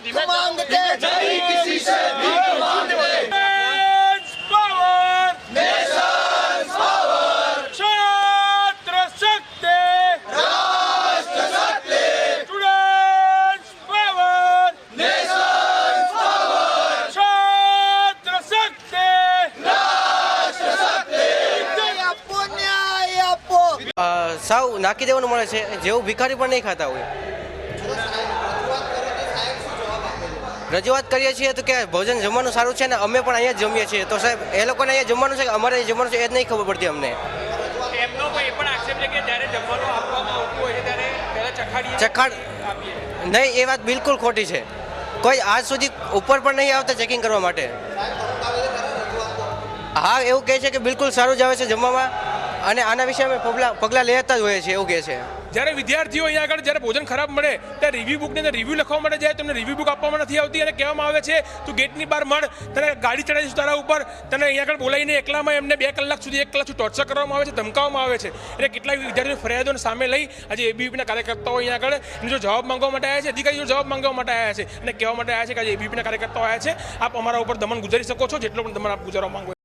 मांगते नहीं किसी से भीख मांगते छात्र शक्ति राष्ट्र शक्ति स्टूडेंट्स पावर नेशंस पावर छात्र शक्ति राष्ट्र शक्ति આપો ન્યાય આપો સાવ નાખી દેવાનું મળે છે જેવું ભિખારી પણ નહીં ખાતા હોય રજૂઆત કરીએ છીએ તો કે ભોજન જમવાનું સારું છે ને અમે પણ અહીંયા જ જમીએ છીએ તો સાહેબ એ લોકોને અહીંયા જમવાનું છે કે અમારે અહીંયા જમવાનું છે એ જ નહીં ખબર પડતી અમને એમનો પણ એ પણ આક્ષેપ છે કે જ્યારે જમવાનું આપવામાં આવતું હોય છે ત્યારે પહેલાં ચખાડ નહીં એ વાત બિલકુલ ખોટી છે કોઈ આજ સુધી ઉપર પણ નહીં આવતા ચેકિંગ કરવા માટે હા એવું કહે છે કે બિલકુલ સારું જ આવે છે જમવામાં અને આના વિશે અમે પગલાં લેતા જ હોઈએ છીએ એવું કહે છે જ્યારે વિદ્યાર્થીઓ અહીંયા આગળ જ્યારે ભોજન ખરાબ મળે ત્યારે રિવ્યુ બુકની અંદર રિવ્યુ લખવા માટે જાય તમને રિવ્યુ બુક આપવામાં નથી આવતી અને કહેવામાં આવે છે તું ગેટની બહાર મળ તને ગાડી ચડાવીશું તારા ઉપર તને અહીંયા આગળ બોલાવીને એકલામાં એમને 2 કલાક સુધી 1 કલાક સુધી ટોર્ચર કરવામાં આવે છે ધમકાવવામાં આવે છે એટલે કેટલાક વિદ્યાર્થીઓ ફરિયાદોને સામે લઈ આજે એબીવીપીના કાર્યકર્તાઓ અહીંયા આગળ એનો જો જવાબ માંગવા માટે આવ્યા છે અધિકારીઓ જવાબ માંગવા માટે આવ્યા છે અને કહેવા માટે આવ્યા છે કે આજે એબીવીપીના કાર્યકર્તાઓ આવ્યા છે આપ અમારા ઉપર દમન ગુજારી શકો છો જેટલો પણ દમન આપ ગુજારવા માંગો